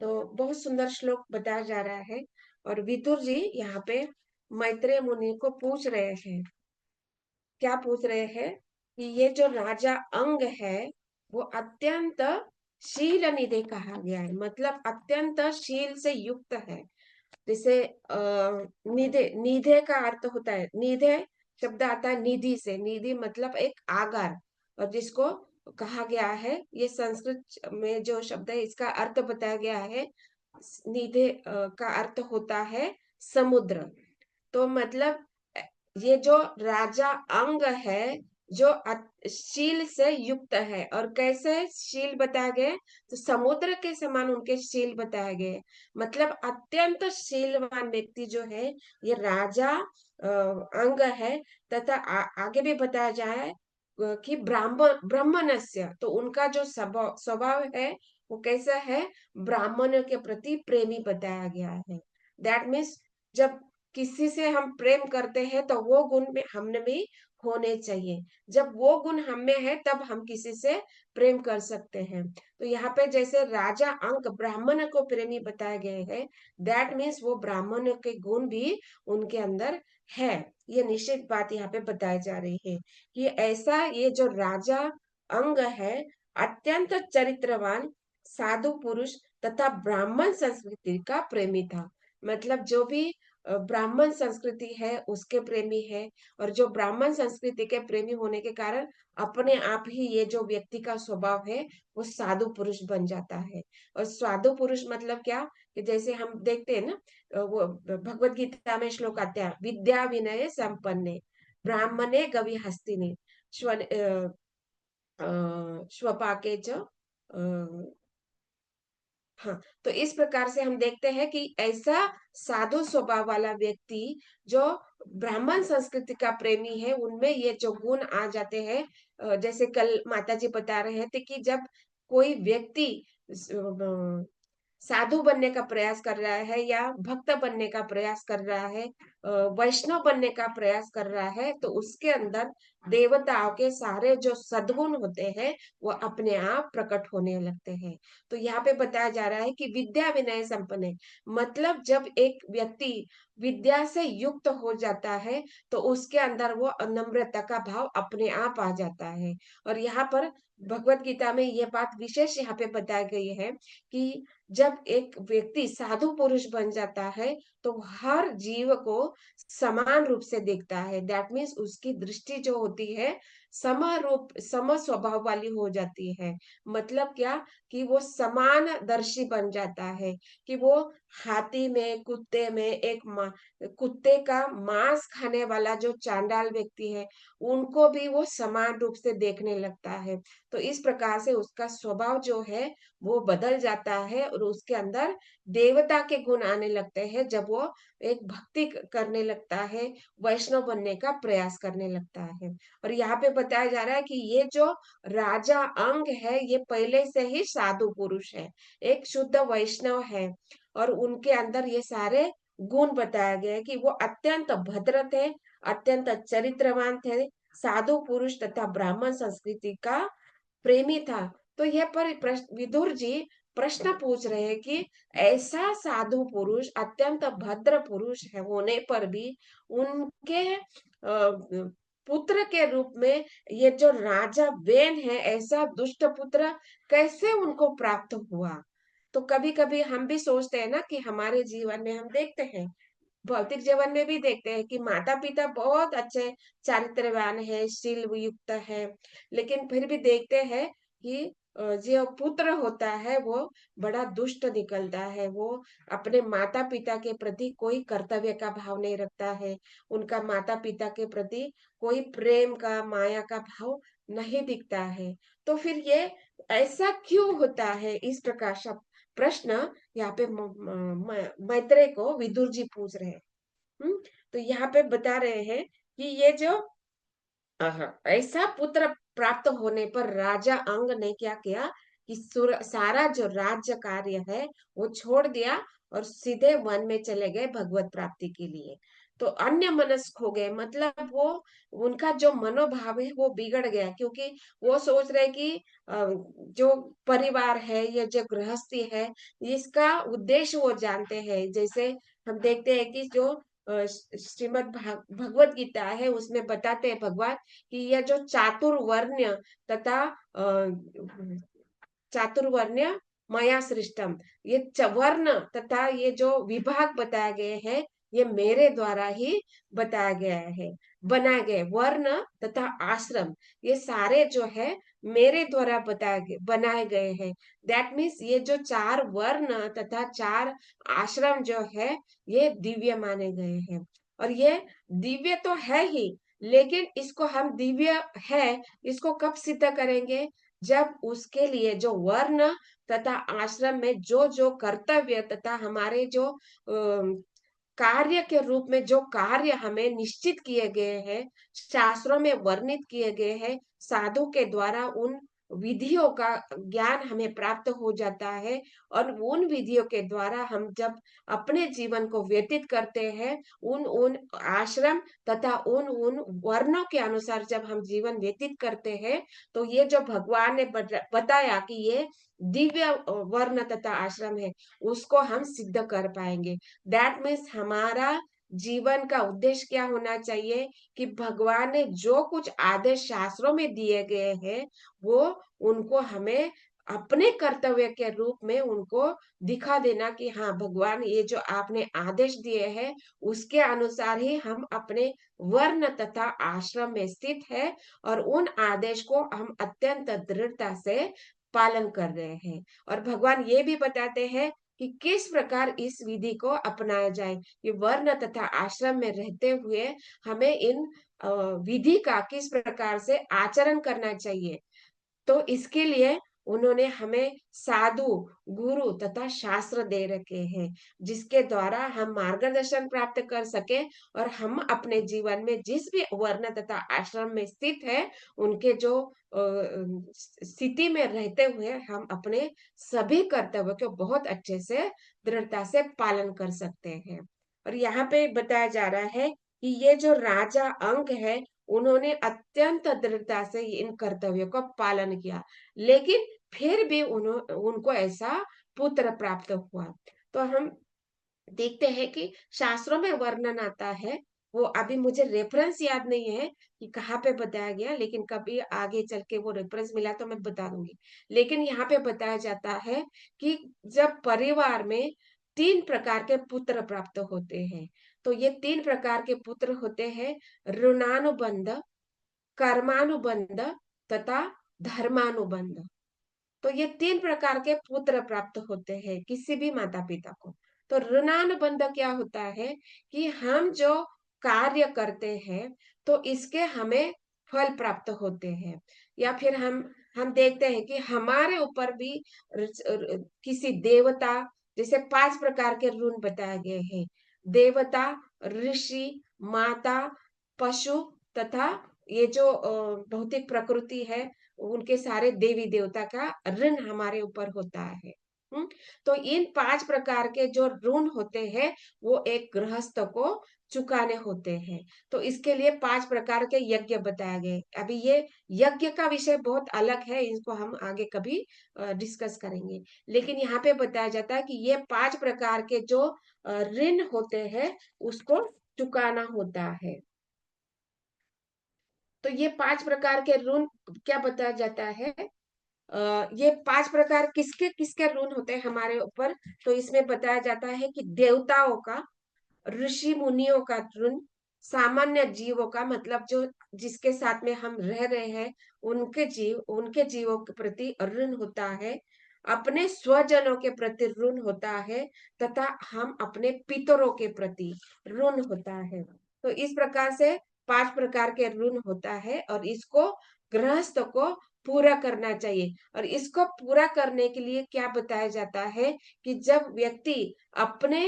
तो बहुत सुंदर श्लोक बताया जा रहा है। और विदुर जी यहाँ पे मैत्रेय मुनि को पूछ रहे हैं, क्या पूछ रहे हैं कि ये जो राजा अंग है वो अत्यंत शील निधे कहा गया है, मतलब अत्यंत शील से युक्त है। जैसे निधे, निधे का अर्थ होता है, निधे शब्द आता है निधि से, निधि मतलब एक आगार। और जिसको कहा गया है, ये संस्कृत में जो शब्द है इसका अर्थ बताया गया है। निधे का अर्थ होता है समुद्र। तो मतलब ये जो राजा अंग है जो शील से युक्त है, और कैसे शील बताया गया, तो समुद्र के समान उनके शील बताए गए। मतलब अत्यंत शीलवान व्यक्ति जो है ये राजा अंग है। तथा आगे भी बताया जाए कि ब्राह्मणस्य, तो उनका जो स्वभाव स्वभाव है वो कैसा है, ब्राह्मण के प्रति प्रेमी बताया गया है। दैट मीन्स जब किसी से हम प्रेम करते हैं तो वो गुण में हमने भी होने चाहिए। जब वो गुण हम में है तब हम किसी से प्रेम कर सकते हैं। तो यहाँ पे जैसे राजा अंक ब्राह्मण को प्रेमी बताए गए हैं, दैट मीन्स वो ब्राह्मण के गुण भी उनके अंदर है। ये निश्चित बात यहाँ पे बताई जा रही है कि ऐसा ये जो राजा अंग है अत्यंत चरित्रवान, साधु पुरुष तथा ब्राह्मण संस्कृति का प्रेमी था। मतलब जो भी ब्राह्मण संस्कृति है उसके प्रेमी है। और जो ब्राह्मण संस्कृति के प्रेमी होने के कारण अपने आप ही ये जो व्यक्ति का स्वभाव है वो साधु पुरुष बन जाता है। और साधु पुरुष मतलब क्या, कि जैसे हम देखते हैं ना, वो भगवत गीता में श्लोक आता है, विद्या विनय संपन्ने ब्राह्मणे गवि हस्तिने स्वपाके च हाँ। तो इस प्रकार से हम देखते हैं कि ऐसा साधु स्वभाव वाला व्यक्ति जो ब्राह्मण संस्कृति का प्रेमी है उनमें ये जो गुण आ जाते हैं। जैसे कल माता जी बता रहे थे कि जब कोई व्यक्ति साधु बनने का प्रयास कर रहा है या भक्त बनने का प्रयास कर रहा है, वैष्णव बनने का प्रयास कर रहा है, तो उसके अंदर देवताओं के सारे जो सद्गुण होते हैं वो अपने आप प्रकट होने लगते हैं। तो यहाँ पे बताया जा रहा है कि विद्या विनय संपन्न है, मतलब जब एक व्यक्ति विद्या से युक्त हो जाता है तो उसके अंदर वो नम्रता का भाव अपने आप आ जाता है। और यहाँ पर भगवत गीता में ये बात विशेष यहाँ पे बताई गई है कि जब एक व्यक्ति साधु पुरुष बन जाता है तो हर जीव को समान रूप से देखता है। दैट मीन्स उसकी दृष्टि जो होती है समरूप सम स्वभाव वाली हो जाती है। मतलब क्या, कि वो समानदर्शी बन जाता है। कि वो हाथी में, कुत्ते में, कुत्ते का मांस खाने वाला जो चांडाल व्यक्ति है उनको भी वो समान रूप से देखने लगता है। तो इस प्रकार से उसका स्वभाव जो है वो बदल जाता है और उसके अंदर देवता के गुण आने लगते हैं जब वो एक भक्ति करने लगता है, वैष्णव बनने का प्रयास करने लगता है। और यहाँ पे बताया जा रहा है कि ये जो राजा अंग है ये पहले से ही साधु पुरुष है, एक शुद्ध वैष्णव है। और उनके अंदर ये सारे गुण बताया गया है कि वो अत्यंत भद्र थे, अत्यंत चरित्रवान थे, साधु पुरुष तथा ब्राह्मण संस्कृति का प्रेमी था। तो यह पर विदुर जी प्रश्न पूछ रहे हैं कि ऐसा साधु पुरुष, अत्यंत भद्र पुरुष है होने पर भी उनके पुत्र के रूप में ये जो राजा वेन है, ऐसा दुष्ट पुत्र कैसे उनको प्राप्त हुआ। तो कभी कभी हम भी सोचते हैं ना कि हमारे जीवन में हम देखते हैं, भौतिक जीवन में भी देखते हैं कि माता पिता बहुत अच्छे चारित्रवान है, शील युक्त है, लेकिन फिर भी देखते हैं कि जो पुत्र होता है वो बड़ा दुष्ट निकलता है। वो अपने माता पिता के प्रति कोई कर्तव्य का भाव नहीं रखता है, उनका माता पिता के प्रति कोई प्रेम का, माया का भाव नहीं दिखता है। तो फिर ये ऐसा क्यों होता है, इस प्रकार का प्रश्न यहाँ पे मैत्रेय को विदुर जी पूछ रहे हैं। हम्म। तो यहाँ पे बता रहे हैं कि ये जो ऐसा पुत्र प्राप्त होने पर राजा अंग ने क्या किया कि सारा जो राज्य कार्य है वो छोड़ दिया और सीधे वन में चले गए भगवत प्राप्ति के लिए। तो अन्य मनस्क हो गए, मतलब वो उनका जो मनोभाव है वो बिगड़ गया, क्योंकि वो सोच रहे कि जो परिवार है या जो गृहस्थी है, इसका उद्देश्य वो जानते हैं। जैसे हम देखते हैं कि जो श्रीमद् भगवत गीता है, उसमें बताते हैं भगवान कि यह जो चातुर्वर्ण्य तथा चातुर्वर्ण्य मया सृष्टम, ये वर्ण तथा ये जो विभाग बताए गए हैं, ये मेरे द्वारा ही बताया गया है, बनाए गए वर्ण तथा आश्रम, ये सारे जो है मेरे द्वारा बताए गए बनाए गए हैं। दैट मीन्स ये जो 4 वर्ण तथा 4 आश्रम जो है, ये दिव्य माने गए हैं। और ये दिव्य तो है ही, लेकिन इसको हम दिव्य है, इसको कब सिद्ध करेंगे? जब उसके लिए जो वर्ण तथा आश्रम में जो जो कर्तव्य तथा हमारे जो कार्य के रूप में जो कार्य हमें निश्चित किए गए हैं, शास्त्रों में वर्णित किए गए हैं, साधु के द्वारा उन विधियों का ज्ञान हमें प्राप्त हो जाता है। और उन विधियों के द्वारा हम जब अपने जीवन को व्यतीत करते हैं, उन उन आश्रम तथा उन उन वर्णों के अनुसार जब हम जीवन व्यतीत करते हैं, तो ये जो भगवान ने बताया कि ये दिव्य वर्ण तथा आश्रम है, उसको हम सिद्ध कर पाएंगे। दैट मीन्स हमारा जीवन का उद्देश्य क्या होना चाहिए कि भगवान ने जो कुछ आदेश शास्त्रों में दिए गए हैं, वो उनको हमें अपने कर्तव्य के रूप में उनको दिखा देना कि हाँ भगवान, ये जो आपने आदेश दिए हैं, उसके अनुसार ही हम अपने वर्ण तथा आश्रम में स्थित है, और उन आदेश को हम अत्यंत दृढ़ता से पालन कर रहे हैं। और भगवान ये भी बताते हैं कि किस प्रकार इस विधि को अपनाया जाए, ये वर्ण तथा आश्रम में रहते हुए हमें इन विधि का किस प्रकार से आचरण करना चाहिए। तो इसके लिए उन्होंने हमें साधु, गुरु तथा शास्त्र दे रखे हैं, जिसके द्वारा हम मार्गदर्शन प्राप्त कर सके, और हम अपने जीवन में जिस भी वर्ण तथा आश्रम में स्थित है, उनके जो स्थिति में रहते हुए हम अपने सभी कर्तव्य को बहुत अच्छे से दृढ़ता से पालन कर सकते हैं। और यहाँ पे बताया जा रहा है कि ये जो राजा अंक है, उन्होंने अत्यंत दृढ़ता से इन कर्तव्यों का पालन किया, लेकिन फिर भी उनको ऐसा पुत्र प्राप्त हुआ। तो हम देखते हैं कि शास्त्रों में वर्णन आता है, वो अभी मुझे रेफरेंस याद नहीं है कि कहाँ पे बताया गया, लेकिन कभी आगे चल के वो रेफरेंस मिला तो मैं बता दूंगी। लेकिन यहाँ पे बताया जाता है कि जब परिवार में 3 प्रकार के पुत्र प्राप्त होते हैं, तो ये 3 प्रकार के पुत्र होते हैं: ऋणानुबंध, कर्मानुबंध तथा धर्मानुबंध। तो ये 3 प्रकार के पुत्र प्राप्त होते हैं किसी भी माता पिता को। तो ऋणानुबंध क्या होता है कि हम जो कार्य करते हैं, तो इसके हमें फल प्राप्त होते हैं। या फिर हम देखते हैं कि हमारे ऊपर भी किसी देवता, जैसे 5 प्रकार के ऋण बताए गए हैं: देवता, ऋषि, माता, पशु तथा ये जो भौतिक प्रकृति है, उनके सारे देवी देवता का ऋण हमारे ऊपर होता है। हम्म। तो इन 5 प्रकार के जो ऋण होते हैं, वो एक गृहस्थ को चुकाने होते हैं। तो इसके लिए 5 प्रकार के यज्ञ बताए गए। अभी ये यज्ञ का विषय बहुत अलग है, इसको हम आगे कभी डिस्कस करेंगे। लेकिन यहाँ पे बताया जाता है कि ये 5 प्रकार के जो ऋण होते हैं, उसको चुकाना होता है। तो ये 5 प्रकार के ऋण क्या बताया जाता है? ये 5 प्रकार किसके किसके ऋण होते हैं हमारे ऊपर? तो इसमें बताया जाता है कि देवताओं का, ऋषि मुनियों का ऋण, सामान्य जीवों का, मतलब जो जिसके साथ में हम रह रहे हैं, उनके जीवों के प्रति ऋण होता है, अपने स्वजनों के प्रति ऋण होता है, तथा हम अपने पितरों के प्रति ऋण होता है। तो इस प्रकार से 5 प्रकार के ऋण होता है, और इसको गृहस्थ को पूरा करना चाहिए। और इसको पूरा करने के लिए क्या बताया जाता है कि जब व्यक्ति अपने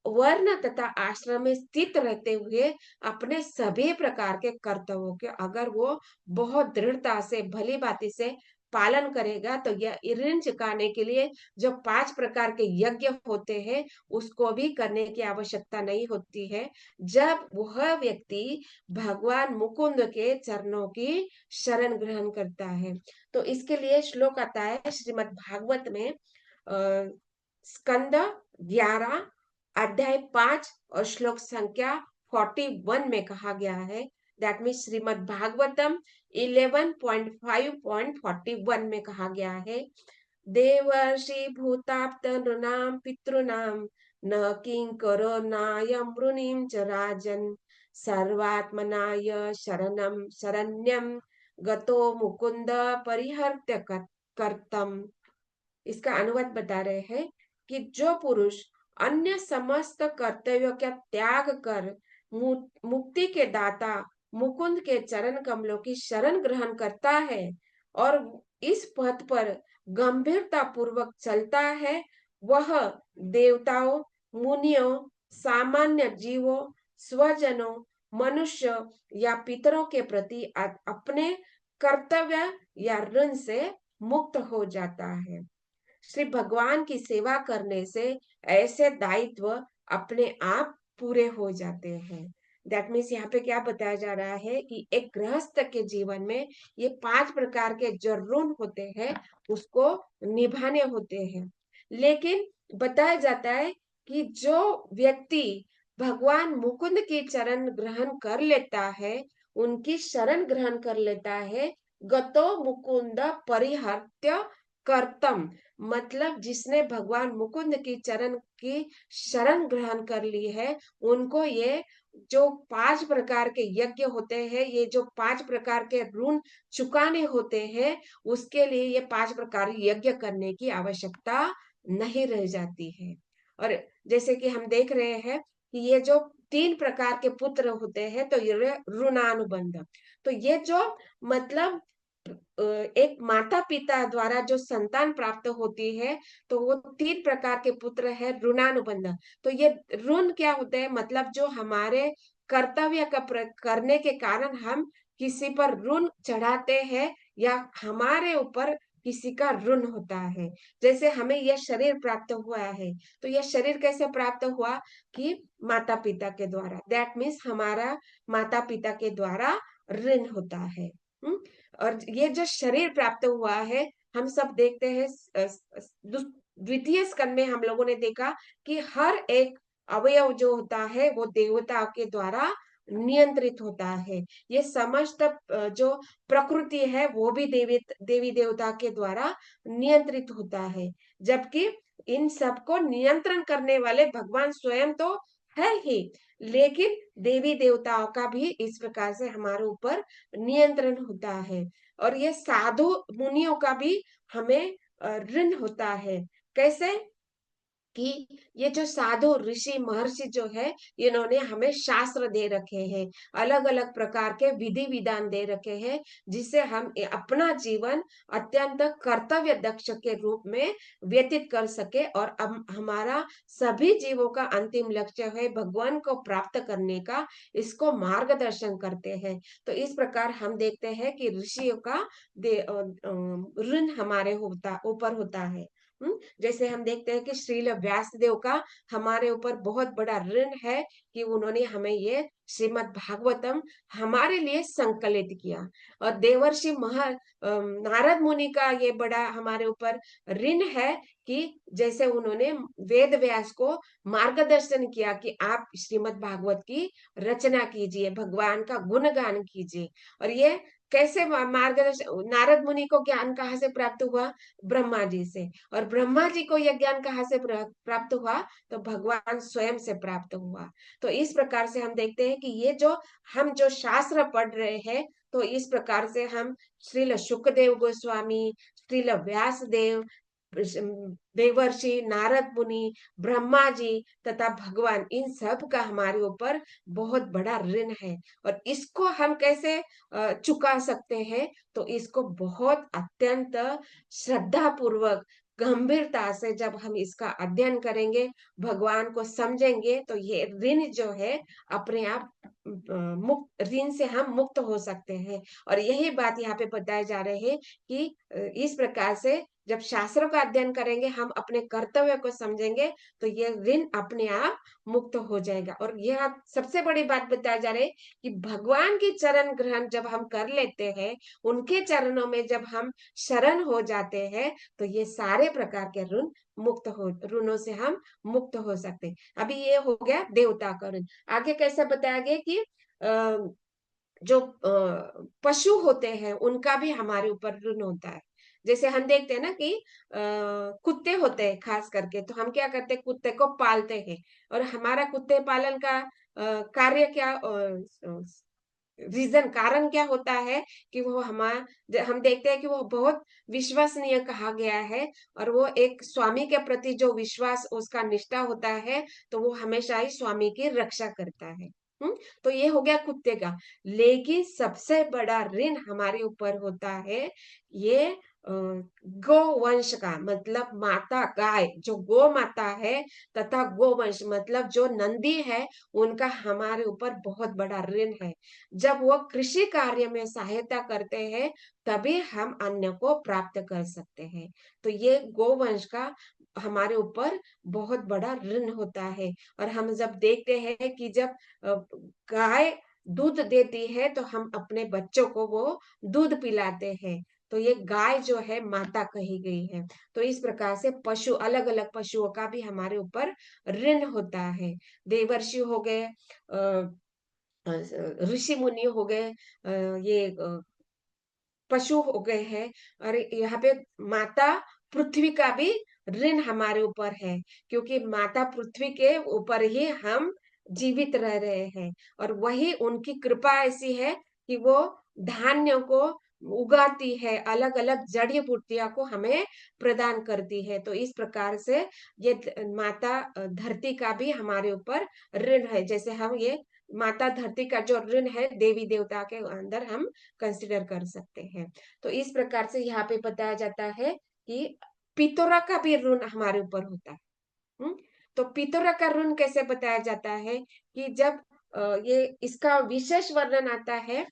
वर्ण तथा आश्रम में स्थित रहते हुए अपने सभी प्रकार के कर्तव्यों के अगर वो बहुत दृढ़ता से भली भांति से पालन करेगा तो यह ऋण चुकाने के लिए जो 5 प्रकार के यज्ञ होते हैं, उसको भी करने की आवश्यकता नहीं होती है, जब वह व्यक्ति भगवान मुकुंद के चरणों की शरण ग्रहण करता है। तो इसके लिए श्लोक आता है श्रीमद् भागवत में, स्कंद 11 अध्याय 5 और श्लोक संख्या 41 में कहा गया है। दैट मीन श्रीमद् भागवतम 11.5.41 में कहा गया है, देवर्षि भूताप्त नृणाम पितॄणाम न किंकरो नायं वृणीं च राजन् सर्वात्मनाय शरणं शरण्यं गतो मुकुंद परिहर्त्य कर्तम। इसका अनुवाद बता रहे हैं कि जो पुरुष अन्य समस्त कर्तव्यों का त्याग कर मुक्ति के दाता मुकुंद के चरण कमलों की शरण ग्रहण करता है और इस पथ पर गंभीरता पूर्वक चलता है, वह देवताओं, मुनियों, सामान्य जीवों, स्वजनों, मनुष्य या पितरों के प्रति अपने कर्तव्य या ऋण से मुक्त हो जाता है। श्री भगवान की सेवा करने से ऐसे दायित्व अपने आप पूरे हो जाते हैं। दैट मीन्स यहाँ पे क्या बताया जा रहा है कि एक गृहस्थ के जीवन में ये 5 प्रकार के जो ऋण होते हैं उसको निभाने होते हैं। लेकिन बताया जाता है कि जो व्यक्ति भगवान मुकुंद की चरण ग्रहण कर लेता है, उनकी शरण ग्रहण कर लेता है, गतो मुकुंद परिहर्त्य कर्तम, मतलब जिसने भगवान मुकुंद की चरण की शरण ग्रहण कर ली है, उनको ये जो 5 प्रकार के यज्ञ होते हैं, ये जो 5 प्रकार के ऋण चुकाने होते हैं, उसके लिए ये 5 प्रकार यज्ञ करने की आवश्यकता नहीं रह जाती है। और जैसे कि हम देख रहे हैं कि ये जो 3 प्रकार के पुत्र होते हैं, तो ये ऋणानुबंध, तो ये जो मतलब एक माता पिता द्वारा जो संतान प्राप्त होती है, तो वो 3 प्रकार के पुत्र है ऋणानुबंध। तो ये ऋण क्या होते हैं, मतलब जो हमारे कर्तव्य का करने के कारण हम किसी पर ऋण चढ़ाते हैं या हमारे ऊपर किसी का ऋण होता है। जैसे हमें यह शरीर प्राप्त हुआ है, तो यह शरीर कैसे प्राप्त हुआ कि माता पिता के द्वारा, दैट मीन्स हमारा माता पिता के द्वारा ऋण होता है। और ये जो शरीर प्राप्त हुआ है, हम सब देखते हैं द्वितीय स्कंद में हम लोगों ने देखा कि हर एक अवयव जो होता है वो देवताओं के द्वारा नियंत्रित होता है। ये समस्त जो प्रकृति है वो भी देवी देवता के द्वारा नियंत्रित होता है, जबकि इन सबको नियंत्रण करने वाले भगवान स्वयं तो है ही, लेकिन देवी देवताओं का भी इस प्रकार से हमारे ऊपर नियंत्रण होता है। और ये साधु मुनियों का भी हमें ऋण होता है। कैसे कि ये जो साधु ऋषि महर्षि जो है, इन्होंने हमें शास्त्र दे रखे हैं, अलग अलग प्रकार के विधि विधान दे रखे हैं, जिससे हम अपना जीवन अत्यंत कर्तव्य दक्ष के रूप में व्यतीत कर सके और हमारा सभी जीवों का अंतिम लक्ष्य है भगवान को प्राप्त करने का, इसको मार्गदर्शन करते हैं। तो इस प्रकार हम देखते हैं कि ऋषियों का ऋण हमारे ऊपर होता है। जैसे हम देखते हैं कि श्रील व्यासदेव का हमारे ऊपर बहुत बड़ा ऋण है कि उन्होंने हमें ये श्रीमद् भागवतम हमारे लिए संकलित किया। और देवर्षि नारद मुनि का ये बड़ा हमारे ऊपर ऋण है कि जैसे उन्होंने वेद व्यास को मार्गदर्शन किया कि आप श्रीमद् भागवत की रचना कीजिए, भगवान का गुणगान कीजिए। और ये कैसे मार्गदर्शन, नारद मुनि को ज्ञान कहाँ से प्राप्त हुआ, ब्रह्मा जी से। और ब्रह्मा जी को यह ज्ञान कहाँ से प्राप्त हुआ, तो भगवान स्वयं से प्राप्त हुआ। तो इस प्रकार से हम देखते हैं कि ये जो हम जो शास्त्र पढ़ रहे हैं, तो इस प्रकार से हम श्रील शुकदेव गोस्वामी, श्रील व्यास देव, देवर्षि नारद मुनि, ब्रह्मा जी तथा भगवान, इन सब का हमारे ऊपर बहुत बड़ा ऋण है। और इसको हम कैसे चुका सकते हैं, तो इसको बहुत अत्यंत श्रद्धा पूर्वक गंभीरता से जब हम इसका अध्ययन करेंगे, भगवान को समझेंगे, तो ये ऋण जो है अपने आप मुक्त ऋण से हम मुक्त हो सकते हैं। और यही बात यहाँ पे बताए जा रहे हैं कि इस प्रकार से जब शास्त्रों का अध्ययन करेंगे, हम अपने कर्तव्य को समझेंगे, तो ये ऋण अपने आप मुक्त हो जाएगा। और यह सबसे बड़ी बात बताई जा रही है कि भगवान की चरण ग्रहण जब हम कर लेते हैं, उनके चरणों में जब हम शरण हो जाते हैं, तो ये सारे प्रकार के ऋणों से हम मुक्त हो सकते हैं। अभी ये हो गया देवता का ऋण। आगे कैसा बताया गया कि जो पशु होते हैं उनका भी हमारे ऊपर ऋण होता है। जैसे हम देखते हैं ना कि कुत्ते होते हैं खास करके, तो हम क्या करते हैं, कुत्ते को पालते हैं। और हमारा कुत्ते पालन का कार्य क्या, रीजन कारण क्या होता है कि वो हम देखते हैं कि वो बहुत विश्वसनीय कहा गया है। और वो एक स्वामी के प्रति जो विश्वास, उसका निष्ठा होता है, तो वो हमेशा ही स्वामी की रक्षा करता है। तो ये हो गया कुत्ते का। लेकिन सबसे बड़ा ऋण हमारे ऊपर होता है ये गौवंश का, मतलब माता गाय, जो गो माता है, तथा गोवंश मतलब जो नंदी है, उनका हमारे ऊपर बहुत बड़ा ऋण है। जब वो कृषि कार्य में सहायता करते हैं, तभी हम अन्न को प्राप्त कर सकते हैं। तो ये गोवंश का हमारे ऊपर बहुत बड़ा ऋण होता है। और हम जब देखते हैं कि जब गाय दूध देती है, तो हम अपने बच्चों को वो दूध पिलाते हैं। तो ये गाय जो है माता कही गई है। तो इस प्रकार से पशु, अलग अलग पशुओं का भी हमारे ऊपर ऋण होता है। देवर्षि हो गए, ऋषि मुनि हो गए, ये पशु हो गए हैं। और यहाँ पे माता पृथ्वी का भी ऋण हमारे ऊपर है, क्योंकि माता पृथ्वी के ऊपर ही हम जीवित रह रहे हैं। और वही उनकी कृपा ऐसी है कि वो धान्य को उगाती है, अलग अलग जड़ी बूटियां को हमें प्रदान करती है। तो इस प्रकार से ये माता धरती का भी हमारे ऊपर ऋण है। जैसे हम ये माता धरती का जो ऋण है, देवी देवता के अंदर हम कंसिडर कर सकते हैं। तो इस प्रकार से यहाँ पे बताया जाता है कि पितोरा का भी ऋण हमारे ऊपर होता है। हम्म? तो पितोरा का ऋण कैसे बताया जाता है कि जब ये इसका विशेष वर्णन आता है,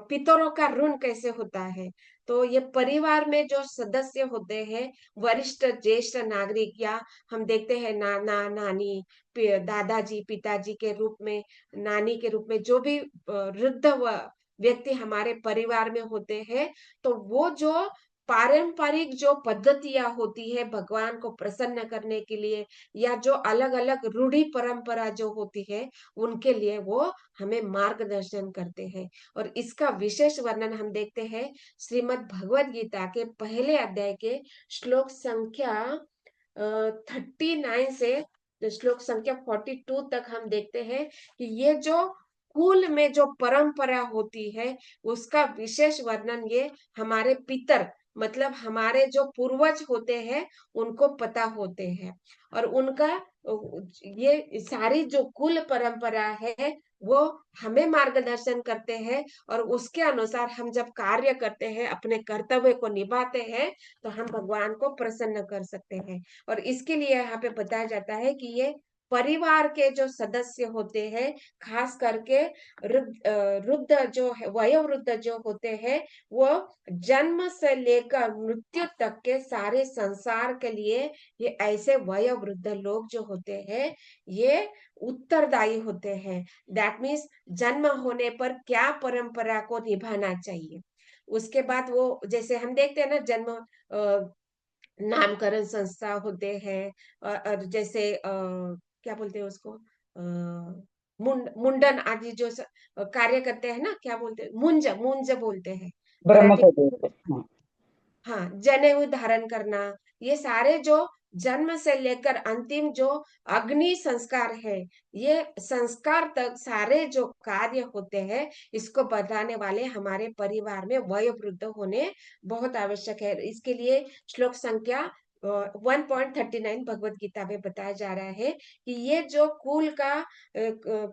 पितरों का ऋण कैसे होता है। तो ये परिवार में जो सदस्य होते हैं, वरिष्ठ ज्येष्ठ नागरिक, या हम देखते हैं नाना नानी, दादाजी पिताजी के रूप में, नानी के रूप में, जो भी वृद्ध व्यक्ति हमारे परिवार में होते हैं, तो वो जो पारंपरिक जो पद्धतियां होती है भगवान को प्रसन्न करने के लिए, या जो अलग अलग रूढ़ी परंपरा जो होती है, उनके लिए वो हमें मार्गदर्शन करते हैं। और इसका विशेष वर्णन हम देखते हैं श्रीमद् भगवद गीता के पहले अध्याय के श्लोक संख्या 39 से श्लोक संख्या 42 तक हम देखते हैं कि ये जो कुल में जो परंपरा होती है, उसका विशेष वर्णन ये हमारे पितर, मतलब हमारे जो पूर्वज होते हैं, उनको पता होते हैं। और उनका ये सारी जो कुल परंपरा है, वो हमें मार्गदर्शन करते हैं। और उसके अनुसार हम जब कार्य करते हैं, अपने कर्तव्य को निभाते हैं, तो हम भगवान को प्रसन्न कर सकते हैं। और इसके लिए यहाँ पे बताया जाता है कि ये परिवार के जो सदस्य होते हैं, खास करके वृद्ध जो है, वयोवृद्ध जो होते हैं, वो जन्म से लेकर मृत्यु तक के सारे संसार के लिए, ये ऐसे वयोवृद्ध लोग जो होते हैं, ये उत्तरदायी होते हैं। दैट मीन्स जन्म होने पर क्या परंपरा को निभाना चाहिए। उसके बाद वो, जैसे हम देखते हैं ना, जन्म नामकरण संस्था होते हैं, और जैसे क्या बोलते हैं उसको, मुंडन आदि जो कार्य करते हैं ना, क्या बोलते हैं, मुंज मुंज बोलते हैं मराठी। ब्रह्मचर्य। हाँ। हाँ, जनेऊ धारण करना, ये सारे जो जन्म से लेकर अंतिम जो अग्नि संस्कार है, ये संस्कार तक सारे जो कार्य होते हैं, इसको बताने वाले हमारे परिवार में वयोवृद्ध होने बहुत आवश्यक है। इसके लिए श्लोक संख्या 1.39 भगवत गीता में बताया जा रहा है कि ये जो कुल का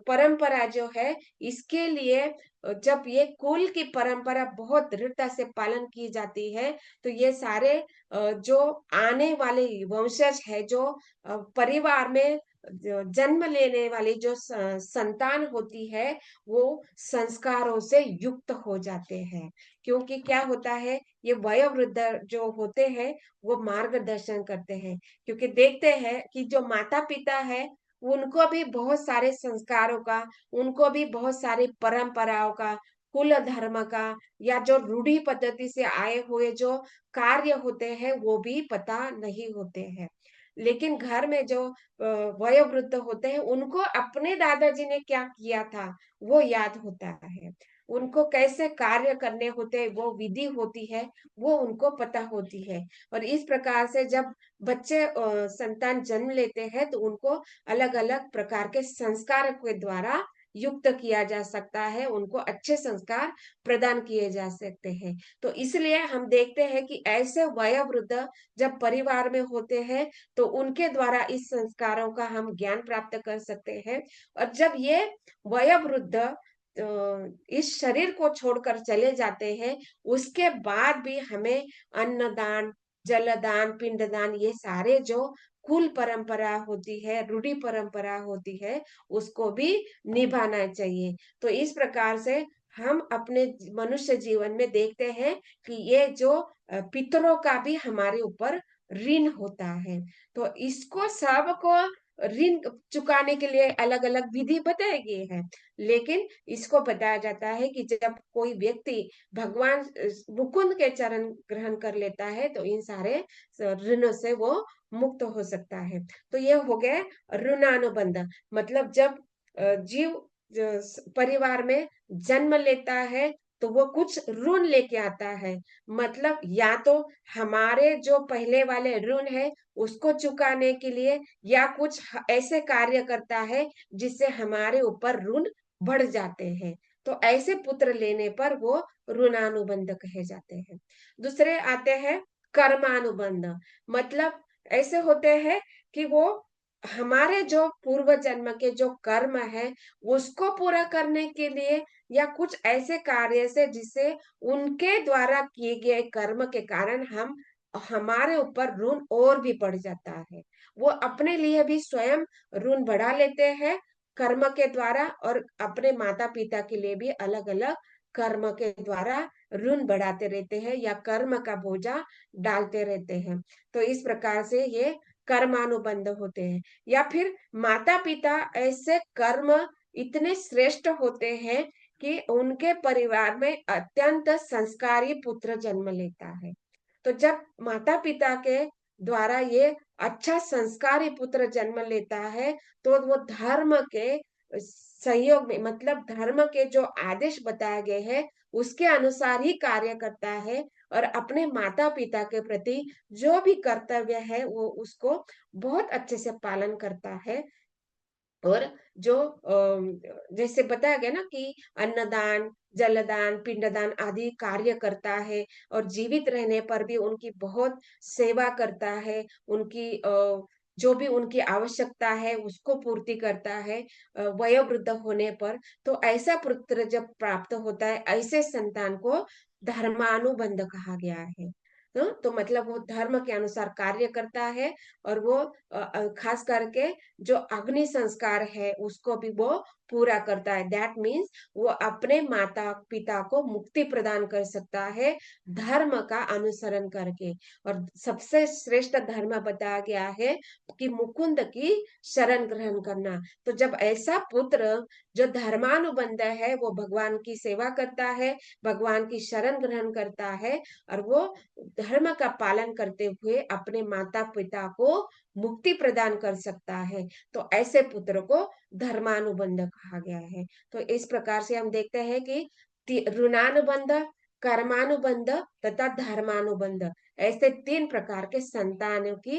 परंपरा जो है, इसके लिए जब ये कुल की परंपरा बहुत दृढ़ता से पालन की जाती है, तो ये सारे जो आने वाले वंशज है, जो परिवार में जो जन्म लेने वाली जो संतान होती है, वो संस्कारों से युक्त हो जाते हैं। क्योंकि क्या होता है, ये वयोवृद्ध जो होते हैं, वो मार्गदर्शन करते हैं। क्योंकि देखते हैं कि जो माता-पिता है, उनको भी बहुत सारे संस्कारों का, उनको भी बहुत सारी परंपराओं का, कुल धर्म का या जो रूढ़ी पद्धति से आए हुए जो कार्य होते हैं, वो भी पता नहीं होते हैं। लेकिन घर में जो वयोवृद्ध होते हैं, उनको अपने दादाजी ने क्या किया था, वो याद होता है। उनको कैसे कार्य करने होते हैं, वो विधि होती है, वो उनको पता होती है। और इस प्रकार से जब बच्चे संतान जन्म लेते हैं, तो उनको अलग-अलग प्रकार के संस्कार के द्वारा युक्त किया जा सकता है, उनको अच्छे संस्कार प्रदान किए जा सकते हैं। तो इसलिए हम देखते हैं कि ऐसे वयोवृद्ध जब परिवार में होते हैं, तो उनके द्वारा इस संस्कारों का हम ज्ञान प्राप्त कर सकते हैं। और जब ये वयोवृद्ध इस शरीर को छोड़कर चले जाते हैं, उसके बाद भी हमें अन्नदान, जलदान, पिंडदान ये सारे जो कुल परंपरा होती है, रूढ़ी परंपरा होती है, उसको भी निभाना चाहिए। तो इस प्रकार से हम अपने मनुष्य जीवन में देखते हैं कि ये जो पितरों का भी हमारे ऊपर ऋण होता है। तो इसको सबको ऋण चुकाने के लिए अलग-अलग विधि बताए गए हैं। लेकिन इसको बताया जाता है कि जब कोई व्यक्ति भगवान मुकुंद के चरण ग्रहण कर लेता है, तो इन सारे ऋणों से वो मुक्त हो सकता है। तो ये हो गया ऋणानुबंध। मतलब जब जीव परिवार में जन्म लेता है, तो वो कुछ ऋण लेके आता है। मतलब या तो हमारे जो पहले वाले ऋण है, उसको चुकाने के लिए, या कुछ ऐसे कार्य करता है जिससे हमारे ऊपर ऋण बढ़ जाते हैं। तो ऐसे पुत्र लेने पर वो ऋणानुबंध कहे जाते हैं। दूसरे आते हैं कर्मानुबंध। मतलब ऐसे होते हैं कि वो हमारे जो पूर्व जन्म के जो कर्म है, उसको पूरा करने के लिए, या कुछ ऐसे कार्य से जिससे उनके द्वारा किए गए कर्म के कारण हमारे ऊपर ऋण और भी बढ़ जाता है। वो अपने लिए भी स्वयं ऋण बढ़ा लेते हैं कर्म के द्वारा, और अपने माता-पिता के लिए भी अलग-अलग कर्म के द्वारा ऋण बढ़ाते रहते हैं या कर्म का बोझा डालते रहते हैं। तो इस प्रकार से ये कर्मानुबंध होते हैं। या फिर माता-पिता ऐसे कर्म इतने श्रेष्ठ होते हैं कि उनके परिवार में अत्यंत संस्कारी पुत्र जन्म लेता है। तो जब माता-पिता के द्वारा ये अच्छा संस्कारी पुत्र जन्म लेता है, तो वो धर्म के सहयोग में, मतलब धर्म के जो आदेश बताए गए हैं, उसके अनुसार ही कार्य करता है, और अपने माता-पिता के प्रति जो भी कर्तव्य है, वो उसको बहुत अच्छे से पालन करता है। और जो जैसे बताया गया ना कि अन्नदान, जलदान, पिंडदान आदि कार्य करता है, और जीवित रहने पर भी उनकी बहुत सेवा करता है, उनकी जो भी उनकी आवश्यकता है उसको पूर्ति करता है वयोवृद्ध होने पर। तो ऐसा पुत्र जब प्राप्त होता है, ऐसे संतान को धर्मानुबंध कहा गया है। तो मतलब वो धर्म के अनुसार कार्य करता है, और वो खास करके जो अग्नि संस्कार है उसको भी वो पूरा करता है। दैट मीन्स वो अपने माता पिता को मुक्ति प्रदान कर सकता है धर्म का अनुसरण करके। और सबसे श्रेष्ठ धर्म बताया गया है कि मुकुंद की शरण ग्रहण करना। तो जब ऐसा पुत्र जो धर्मानुबंध है, वो भगवान की सेवा करता है, भगवान की शरण ग्रहण करता है, और वो धर्म का पालन करते हुए अपने माता पिता को मुक्ति प्रदान कर सकता है। तो ऐसे पुत्र को धर्मानुबंध कहा गया है। तो इस प्रकार से हम देखते हैं कि ऋणानुबंध, कर्मानुबंध तथा धर्मानुबंध, ऐसे 3 प्रकार के संतानों की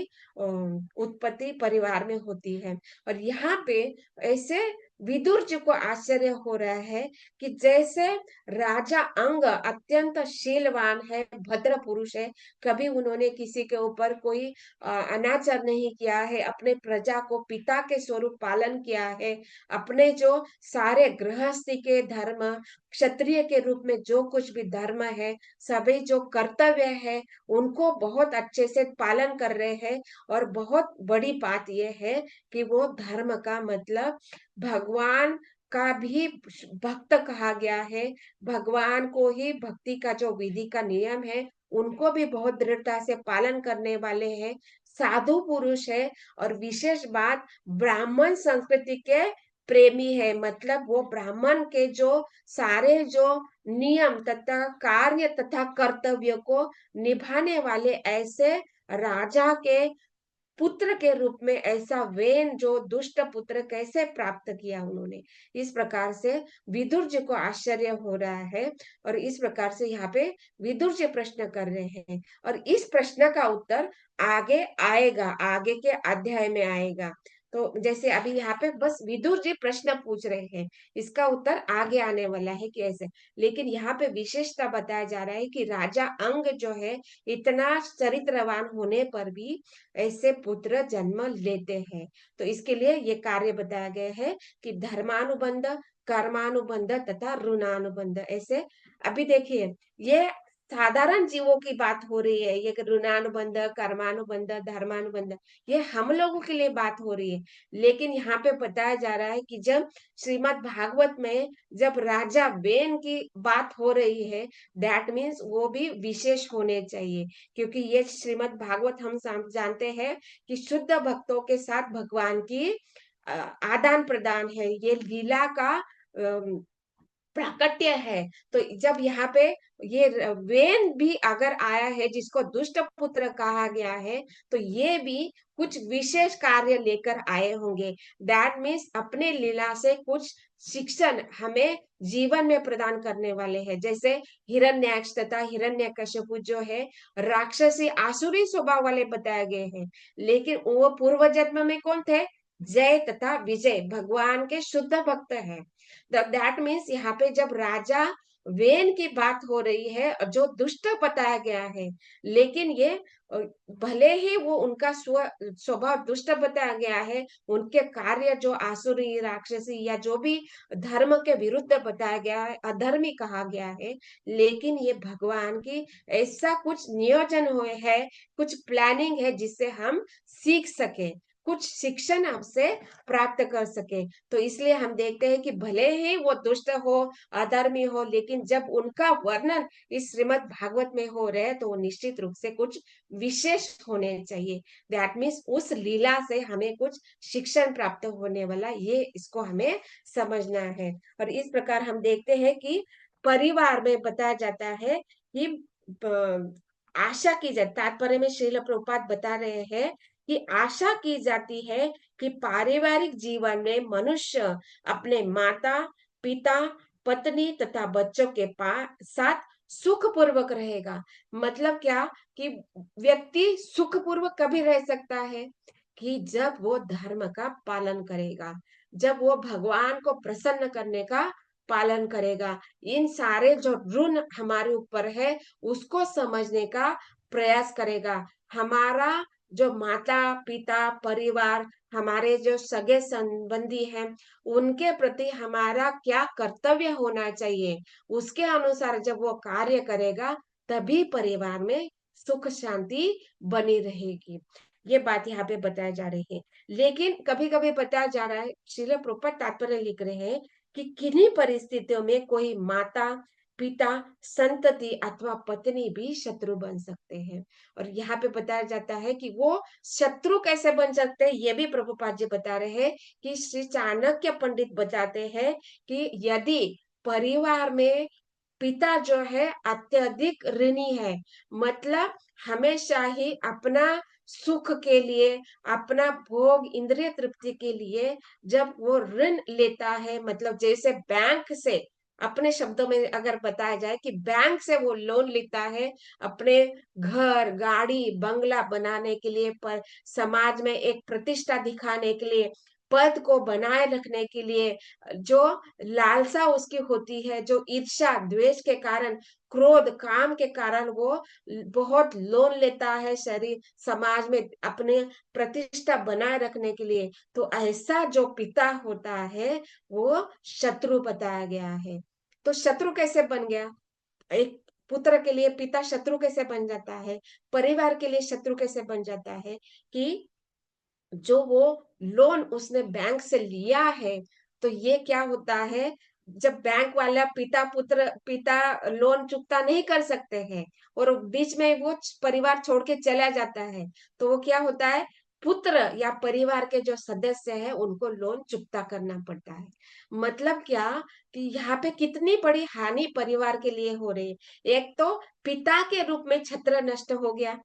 उत्पत्ति परिवार में होती है। और यहाँ पे ऐसे विदुर जी को आश्चर्य हो रहा है कि जैसे राजा अंग अत्यंत शीलवान है, भद्र पुरुष है, कभी उन्होंने किसी के ऊपर कोई अनाचार नहीं किया है, अपने प्रजा को पिता के स्वरूप पालन किया है, अपने जो सारे गृहस्थी के धर्म, क्षत्रिय के रूप में जो कुछ भी धर्म है, सभी जो कर्तव्य है, उनको बहुत अच्छे से पालन कर रहे हैं। और बहुत बड़ी बात यह है कि वो धर्म का मतलब भगवान का भी भक्त कहा गया है। भगवान को ही भक्ति का जो विधि का नियम है, उनको भी बहुत दृढ़ता से पालन करने वाले हैं, साधु पुरुष है। और विशेष बात, ब्राह्मण संस्कृति के प्रेमी है, मतलब वो ब्राह्मण के जो सारे जो नियम तथा कार्य तथा कर्तव्य को निभाने वाले ऐसे राजा के पुत्र के रूप में ऐसा वेन जो दुष्ट पुत्र कैसे प्राप्त किया उन्होंने। इस प्रकार से विदुर जी को आश्चर्य हो रहा है। और इस प्रकार से यहाँ पे विदुर जी प्रश्न कर रहे हैं, और इस प्रश्न का उत्तर आगे आएगा, आगे के अध्याय में आएगा। तो जैसे अभी यहाँ पे बस विदुर जी प्रश्न पूछ रहे हैं, इसका उत्तर आगे आने वाला है कि ऐसे। लेकिन यहाँ पे विशेषता बताया जा रहा है कि राजा अंग जो है, इतना चरित्रवान होने पर भी ऐसे पुत्र जन्म लेते हैं। तो इसके लिए ये कार्य बताया गया है कि धर्मानुबंध, कर्मानुबंध तथा ऋणानुबंध, ऐसे। अभी देखिए, ये साधारण जीवों की बात हो रही है, ये ऋणानुबंध, कर्मानुबंध, धर्मानुबंध, ये हम लोगों के लिए बात हो रही है। लेकिन यहाँ पे बताया जा रहा है कि जब श्रीमद् भागवत में जब राजा वेन की बात हो रही है, दैट मीन्स वो भी विशेष होने चाहिए। क्योंकि ये श्रीमद् भागवत हम जानते हैं कि शुद्ध भक्तों के साथ भगवान की आदान प्रदान है, ये लीला का प्राकट्य है। तो जब यहाँ पे ये वेन भी अगर आया है, जिसको दुष्ट पुत्र कहा गया है, तो ये भी कुछ विशेष कार्य लेकर आए होंगे। दैट मीन्स अपने लीला से कुछ शिक्षण हमें जीवन में प्रदान करने वाले हैं। जैसे हिरण्याक्ष तथा हिरण्यकशिपु जो है, राक्षसी आसुरी स्वभाव वाले बताए गए हैं, लेकिन वो पूर्व जन्म में कौन थे? जय तथा विजय भगवान के शुद्ध भक्त हैं। दैट मीन्स यहाँ पे जब राजा वेन की बात हो रही है, जो दुष्ट बताया गया है, लेकिन ये भले ही वो उनका स्वभाव दुष्ट बताया गया है, उनके कार्य जो आसुरी राक्षसी या जो भी धर्म के विरुद्ध बताया गया है, अधर्मी कहा गया है, लेकिन ये भगवान की ऐसा कुछ नियोजन हुए है, कुछ प्लानिंग है, जिससे हम सीख सके, कुछ शिक्षण आपसे प्राप्त कर सके। तो इसलिए हम देखते हैं कि भले ही वो दुष्ट हो, अधर्मी हो, लेकिन जब उनका वर्णन इस श्रीमद् भागवत में हो रहे हैं, तो वो निश्चित रूप से कुछ विशेष होने चाहिए। दैट मीन्स उस लीला से हमें कुछ शिक्षण प्राप्त होने वाला, ये इसको हमें समझना है। और इस प्रकार हम देखते हैं कि परिवार में बताया जाता है कि आशा की जाती, तात्पर्य में श्रील प्रभुपाद बता रहे हैं कि आशा की जाती है कि पारिवारिक जीवन में मनुष्य अपने माता, पिता, पत्नी तथा बच्चों के साथ सुखपूर्वक रहेगा। मतलब क्या कि व्यक्ति सुखपूर्वक कभी रह सकता है कि जब वो धर्म का पालन करेगा, जब वो भगवान को प्रसन्न करने का पालन करेगा, इन सारे जो ऋण हमारे ऊपर है उसको समझने का प्रयास करेगा। हमारा जो माता पिता परिवार, हमारे जो सगे संबंधी हैं, उनके प्रति हमारा क्या कर्तव्य होना चाहिए, उसके अनुसार जब वो कार्य करेगा, तभी परिवार में सुख शांति बनी रहेगी। ये बात यहाँ पे बताया जा रही है। लेकिन कभी कभी बताया जा रहा है, श्रील प्रभुपाद तात्पर्य लिख रहे हैं कि किन्हीं परिस्थितियों में कोई माता पिता संतति अथवा पत्नी भी शत्रु बन सकते हैं। और यहाँ पे बताया जाता है कि वो शत्रु कैसे बन सकते हैं, ये भी प्रभुपाद जी बता रहे हैं कि श्री चाणक्य पंडित बताते हैं कि यदि परिवार में पिता जो है अत्यधिक ऋणी है, मतलब हमेशा ही अपना सुख के लिए, अपना भोग इंद्रिय तृप्ति के लिए जब वो ऋण लेता है, मतलब जैसे बैंक से, अपने शब्दों में अगर बताया जाए कि बैंक से वो लोन लेता है अपने घर गाड़ी बंगला बनाने के लिए, पर समाज में एक प्रतिष्ठा दिखाने के लिए, पद को बनाए रखने के लिए जो लालसा उसकी होती है, जो ईर्ष्या द्वेष के कारण, क्रोध काम के कारण वो बहुत लोन लेता है शरीर समाज में अपने प्रतिष्ठा बनाए रखने के लिए, तो ऐसा जो पिता होता है वो शत्रु बताया गया है। तो शत्रु कैसे बन गया? एक पुत्र के लिए पिता शत्रु कैसे बन जाता है? परिवार के लिए शत्रु कैसे बन जाता है? कि जो वो लोन उसने बैंक से लिया है, तो ये क्या होता है, जब बैंक वाला पिता लोन चुकता नहीं कर सकते हैं और बीच में वो परिवार छोड़ के चला जाता है, तो वो क्या होता है, पुत्र या परिवार के जो सदस्य हैं उनको लोन चुकता करना पड़ता है। मतलब क्या, कि यहाँ पे कितनी बड़ी हानि परिवार के लिए हो रही है। एक तो पिता के रूप में छत्र नष्ट हो गया,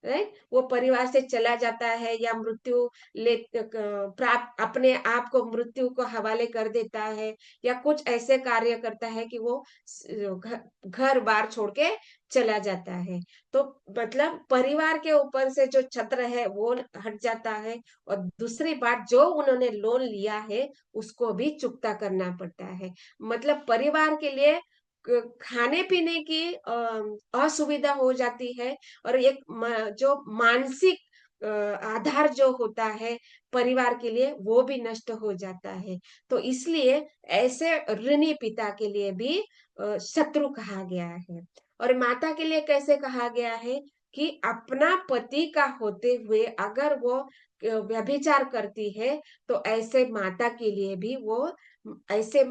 राइट, वो परिवार से चला जाता है या मृत्यु ले प्राप्त अपने आप को मृत्यु को हवाले कर देता है, या कुछ ऐसे कार्य करता है कि वो घर बार छोड़ के चला जाता है। तो मतलब परिवार के ऊपर से जो छत्र है वो हट जाता है, और दूसरी बात जो उन्होंने लोन लिया है उसको भी चुकता करना पड़ता है। मतलब परिवार के लिए खाने पीने की असुविधा हो जाती है, और एक जो मानसिक आधार जो होता है परिवार के लिए वो भी नष्ट हो जाता है। तो इसलिए ऐसे ऋणी पिता के लिए भी शत्रु कहा गया है। और माता के लिए कैसे कहा गया है, कि अपना पति का होते हुए अगर वो व्यभिचार करती है, तो ऐसे माता के लिए भी वो ऐसे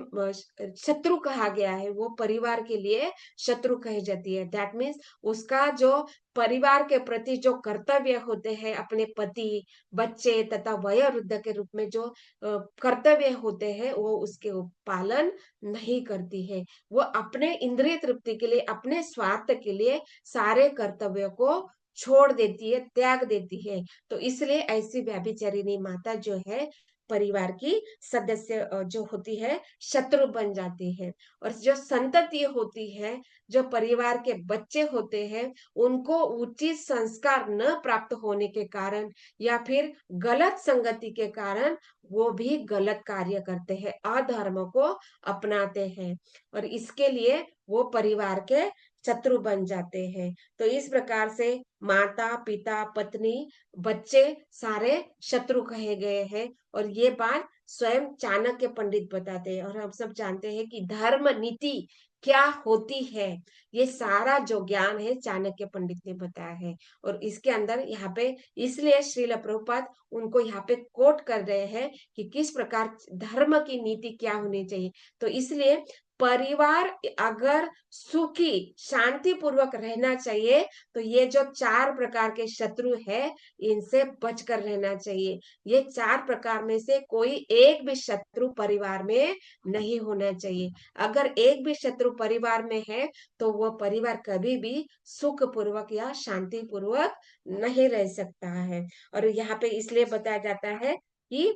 शत्रु कहा गया है, वो परिवार के लिए शत्रु कही जाती है। दैट मीन्स उसका जो परिवार के प्रति जो कर्तव्य होते हैं, अपने पति, बच्चे तथा वयोवृद्ध के रूप में जो कर्तव्य होते हैं, वो उसके पालन नहीं करती है। वो अपने इंद्रिय तृप्ति के लिए, अपने स्वार्थ के लिए सारे कर्तव्यों को छोड़ देती है, त्याग देती है। तो इसलिए ऐसी व्यभिचारिणी माता जो है परिवार की सदस्य जो होती है शत्रु बन जाती है। और जो संतति होती है, जो परिवार के बच्चे होते हैं, उनको उचित संस्कार न प्राप्त होने के कारण या फिर गलत संगति के कारण वो भी गलत कार्य करते हैं, अधर्म को अपनाते हैं, और इसके लिए वो परिवार के शत्रु बन जाते हैं। तो इस प्रकार से माता पिता पत्नी बच्चे सारे शत्रु कहे गए हैं, और ये बात स्वयं चाणक्य पंडित बताते हैं। और हम सब जानते हैं कि धर्म नीति क्या होती है, ये सारा जो ज्ञान है चाणक्य पंडित ने बताया है। और इसके अंदर यहाँ पे इसलिए श्रील प्रभुपाद उनको यहाँ पे कोट कर रहे हैं कि किस प्रकार धर्म की नीति क्या होनी चाहिए। तो इसलिए परिवार अगर सुखी शांति पूर्वक रहना चाहिए, तो ये जो 4 प्रकार के शत्रु है इनसे बचकर रहना चाहिए। ये 4 प्रकार में से कोई एक भी शत्रु परिवार में नहीं होना चाहिए। अगर एक भी शत्रु परिवार में है, तो वो परिवार कभी भी सुख पूर्वक या शांति पूर्वक नहीं रह सकता है। और यहाँ पे इसलिए बताया जाता है कि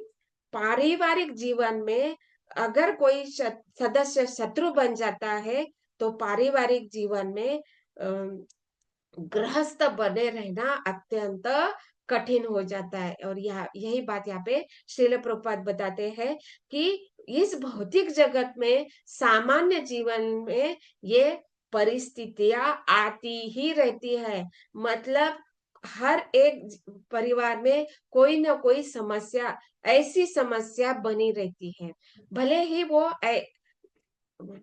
पारिवारिक जीवन में अगर कोई सदस्य शत्रु बन जाता है, तो पारिवारिक जीवन में गृहस्थ बने रहना अत्यंत कठिन हो जाता है। और यही बात यहाँ पे श्रील प्रभुपाद बताते हैं कि इस भौतिक जगत में सामान्य जीवन में ये परिस्थितियां आती ही रहती है। मतलब हर एक परिवार में कोई ना कोई समस्या, ऐसी समस्या बनी रहती है, भले ही वो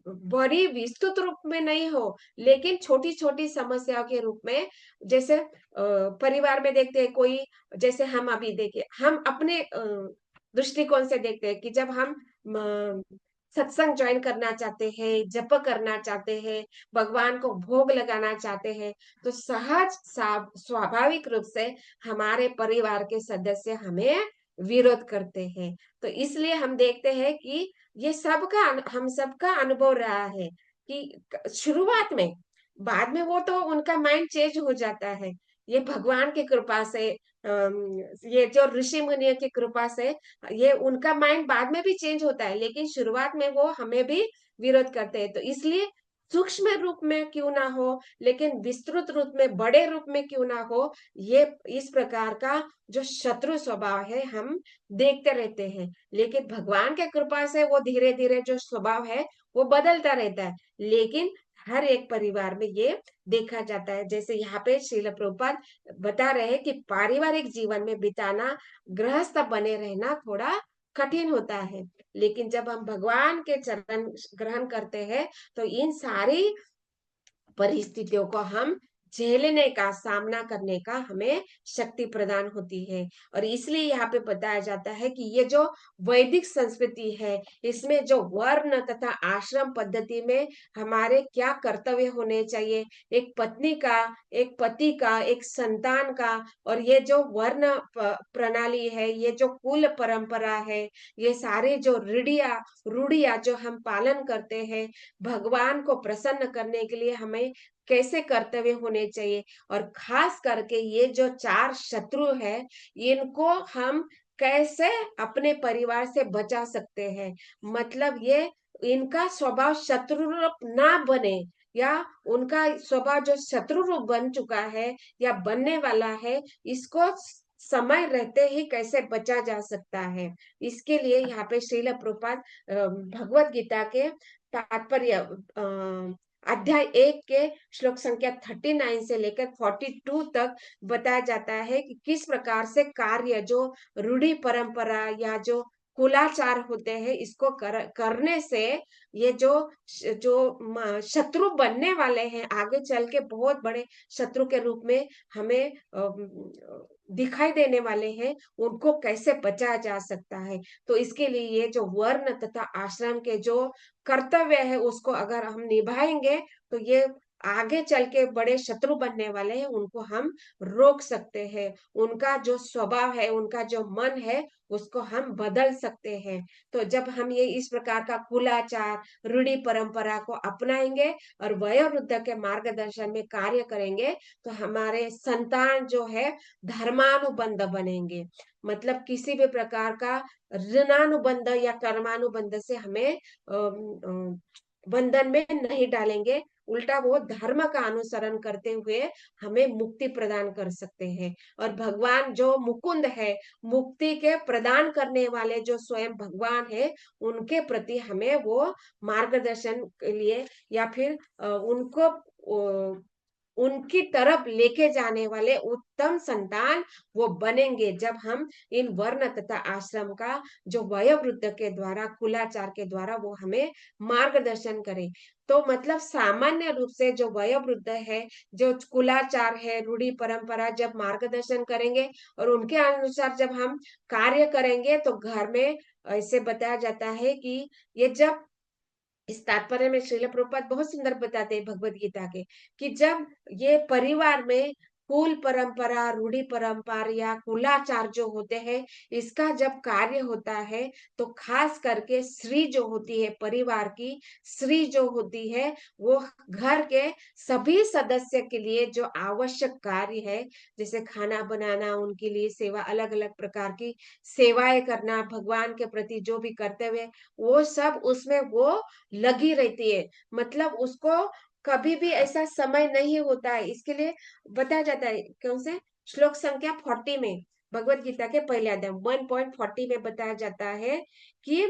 बड़ी विस्तृत रूप में नहीं हो, लेकिन छोटी छोटी समस्याओं के रूप में, जैसे परिवार में देखते हैं कोई, जैसे हम अभी देखे, हम अपने दृष्टिकोण से देखते हैं कि जब हम सत्संग ज्वाइन करना चाहते हैं, जप करना चाहते हैं, भगवान को भोग लगाना चाहते हैं, तो सहज स्वाभाविक रूप से हमारे परिवार के सदस्य हमें विरोध करते हैं। तो इसलिए हम देखते हैं कि ये सबका हम सबका अनुभव रहा है कि शुरुआत में, बाद में वो तो उनका माइंड चेंज हो जाता है। ये भगवान की कृपा से, ये जो ऋषि मुनियों की कृपा से ये उनका माइंड बाद में भी चेंज होता है, लेकिन शुरुआत में वो हमें भी विरोध करते हैं। तो इसलिए सूक्ष्म रूप में क्यों ना हो, लेकिन विस्तृत रूप में, बड़े रूप में क्यों ना हो, ये इस प्रकार का जो शत्रु स्वभाव है हम देखते रहते हैं। लेकिन भगवान के कृपा से वो धीरे-धीरे जो स्वभाव है वो बदलता रहता है। लेकिन हर एक परिवार में ये देखा जाता है। जैसे यहाँ पे श्रील प्रभुपाद बता रहे हैं कि पारिवारिक जीवन में बिताना, गृहस्थ बने रहना थोड़ा कठिन होता है। लेकिन जब हम भगवान के चरण ग्रहण करते हैं तो इन सारी परिस्थितियों को हम झेलने का, सामना करने का हमें शक्ति प्रदान होती है। और इसलिए यहाँ पे बताया जाता है कि ये जो वैदिक संस्कृति है, इसमें जो वर्ण तथा आश्रम पद्धति में हमारे क्या कर्तव्य होने चाहिए, एक पत्नी का, एक पति का, एक संतान का, और ये जो वर्ण प्रणाली है, ये जो कुल परंपरा है, ये सारे जो रूढ़िया जो हम पालन करते हैं, भगवान को प्रसन्न करने के लिए हमें कैसे कर्तव्य होने चाहिए, और खास करके ये जो 4 शत्रु है, इनको हम कैसे अपने परिवार से बचा सकते हैं। मतलब ये इनका स्वभाव शत्रु रूप ना बने, या उनका स्वभाव जो शत्रु रूप बन चुका है या बनने वाला है, इसको समय रहते ही कैसे बचा जा सकता है। इसके लिए यहाँ पे श्रील प्रभुपाद भगवत गीता के तात्पर्य अध्याय 1 के श्लोक संख्या 39 से लेकर 42 तक बताया जाता है कि किस प्रकार से कार्य जो रूढ़ी परंपरा या जो कुलाचार होते हैं, इसको करने से ये जो शत्रु बनने वाले हैं, आगे चल के बहुत बड़े शत्रु के रूप में हमें दिखाई देने वाले हैं, उनको कैसे बचाया जा सकता है। तो इसके लिए ये जो वर्ण तथा आश्रम के जो कर्तव्य है, उसको अगर हम निभाएंगे तो ये आगे चल के बड़े शत्रु बनने वाले हैं, उनको हम रोक सकते हैं। उनका जो स्वभाव है, उनका जो मन है, उसको हम बदल सकते हैं। तो जब हम ये इस प्रकार का कुलाचार, रूढ़ी परंपरा को अपनाएंगे और वयोवृद्ध के मार्गदर्शन में कार्य करेंगे, तो हमारे संतान जो है धर्मानुबंध बनेंगे। मतलब किसी भी प्रकार का ऋणानुबंध या कर्मानुबंध से हमें बंधन में नहीं डालेंगे, उल्टा वो धर्म का अनुसरण करते हुए हमें मुक्ति प्रदान कर सकते हैं। और भगवान जो मुकुंद है, मुक्ति के प्रदान करने वाले जो स्वयं भगवान है, उनके प्रति हमें वो मार्गदर्शन के लिए या फिर उनको उनकी तरफ लेके जाने वाले उत्तम संतान वो बनेंगे, जब हम इन वर्ण तथा आश्रम का जो वयोवृद्ध के द्वारा, कुलाचार के द्वारा वो हमें मार्गदर्शन करें। तो मतलब सामान्य रूप से जो वयोवृद्ध है, जो कुलाचार है, रूढ़ी परंपरा जब मार्गदर्शन करेंगे और उनके अनुसार जब हम कार्य करेंगे, तो घर में ऐसे बताया जाता है कि ये जब इस तात्पर्य में श्रील प्रभुपाद बहुत सुंदर बताते हैं भगवत गीता के, कि जब ये परिवार में कुल परंपरा, रूढ़ी परंपरा या कुलाचार जो होते हैं, इसका जब कार्य होता है, तो खास करके स्त्री जो होती है, परिवार की स्त्री जो होती है, वो घर के सभी सदस्य के लिए जो आवश्यक कार्य है, जैसे खाना बनाना, उनके लिए सेवा, अलग अलग प्रकार की सेवाएं करना, भगवान के प्रति जो भी कर्तव्य, वो सब उसमें वो लगी रहती है। मतलब उसको कभी भी ऐसा समय नहीं होता है। इसके लिए बताया जाता है कौन से श्लोक संख्या 40 में, भगवत गीता के पहले अध्याय 1.40 में बताया जाता है कि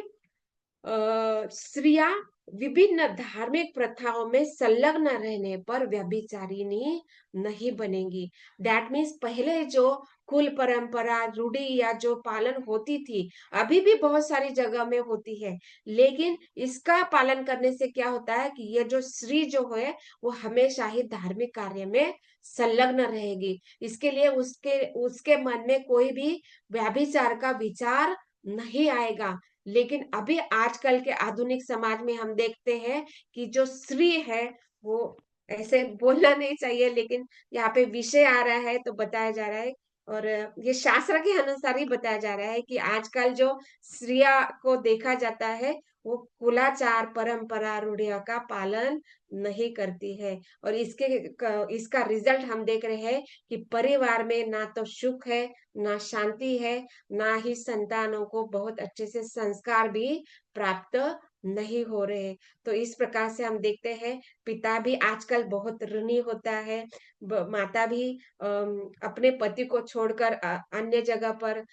स्त्रियां विभिन्न धार्मिक प्रथाओं में संलग्न रहने पर व्यभिचारिणी नहीं बनेंगी। दैट मीन्स पहले जो कुल परंपरा, रूढ़ी या जो पालन होती थी, अभी भी बहुत सारी जगह में होती है, लेकिन इसका पालन करने से क्या होता है कि ये जो स्त्री जो है, वो हमेशा ही धार्मिक कार्य में संलग्न रहेगी। इसके लिए उसके उसके मन में कोई भी व्यभिचार का विचार नहीं आएगा। लेकिन अभी आजकल के आधुनिक समाज में हम देखते हैं कि जो स्त्री है, वो ऐसे बोलना नहीं चाहिए, लेकिन यहाँ पे विषय आ रहा है तो बताया जा रहा है, और ये शास्त्र के अनुसार ही बताया जा रहा है कि आजकल जो स्त्रियां को देखा जाता है, वो कुलाचार, परंपरा, रूढ़ियों का पालन नहीं करती है। और इसका रिजल्ट हम देख रहे हैं कि परिवार में ना तो सुख है, ना शांति है, ना ही संतानों को बहुत अच्छे से संस्कार भी प्राप्त नहीं हो रहे। तो इस प्रकार से हम देखते हैं पिता भी आजकल बहुत ऋणी होता है, माता भी अपने पति को छोड़कर अन्य जगह पर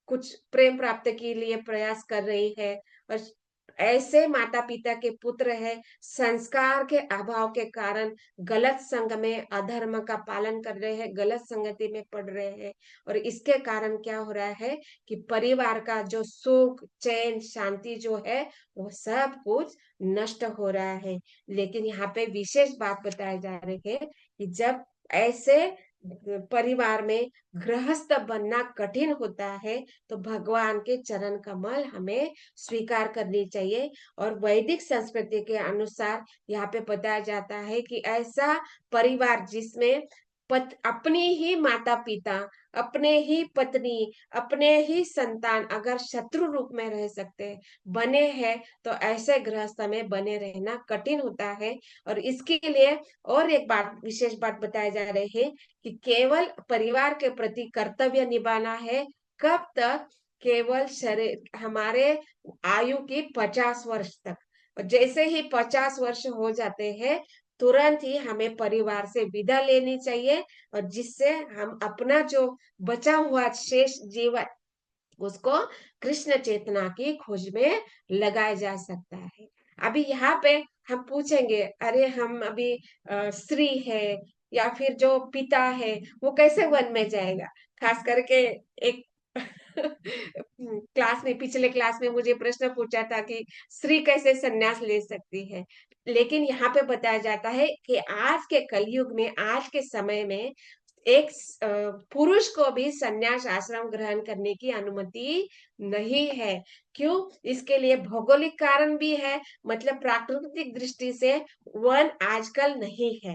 कुछ प्रेम प्राप्त के लिए प्रयास कर रही है। और ऐसे माता पिता के पुत्र है, संस्कार के अभाव के कारण गलत संग में अधर्म का पालन कर रहे हैं, गलत संगति में पड़ रहे हैं। और इसके कारण क्या हो रहा है कि परिवार का जो सुख चैन शांति जो है वो सब कुछ नष्ट हो रहा है। लेकिन यहाँ पे विशेष बात बताई जा रही है कि जब ऐसे परिवार में गृहस्थ बनना कठिन होता है तो भगवान के चरण कमल हमें स्वीकार करनी चाहिए। और वैदिक संस्कृति के अनुसार यहाँ पे बताया जाता है कि ऐसा परिवार जिसमें अपने ही माता पिता, अपने ही पत्नी, अपने ही संतान अगर शत्रु रूप में रह सकते बने हैं तो ऐसे गृहस्थ में बने रहना कठिन होता है। और इसके लिए और एक बात विशेष बात बताई जा रही है कि केवल परिवार के प्रति कर्तव्य निभाना है। कब तक? केवल शरीर हमारे आयु की 50 वर्ष तक। और जैसे ही 50 वर्ष हो जाते हैं तुरंत ही हमें परिवार से विदा लेनी चाहिए। और जिससे हम अपना जो बचा हुआ शेष जीवन उसको कृष्ण चेतना की खोज में लगाया जा सकता है। अभी यहाँ पे हम पूछेंगे, अरे हम अभी स्त्री है या फिर जो पिता है वो कैसे वन में जाएगा? खास करके एक क्लास में पिछले क्लास में मुझे प्रश्न पूछा था कि स्त्री कैसे संन्यास ले सकती है। लेकिन यहाँ पे बताया जाता है कि आज के कलयुग में आज के समय में एक पुरुष को भी संन्यास आश्रम ग्रहण करने की अनुमति नहीं है। क्यों? इसके लिए भौगोलिक कारण भी है, मतलब प्राकृतिक दृष्टि से वन आजकल नहीं है।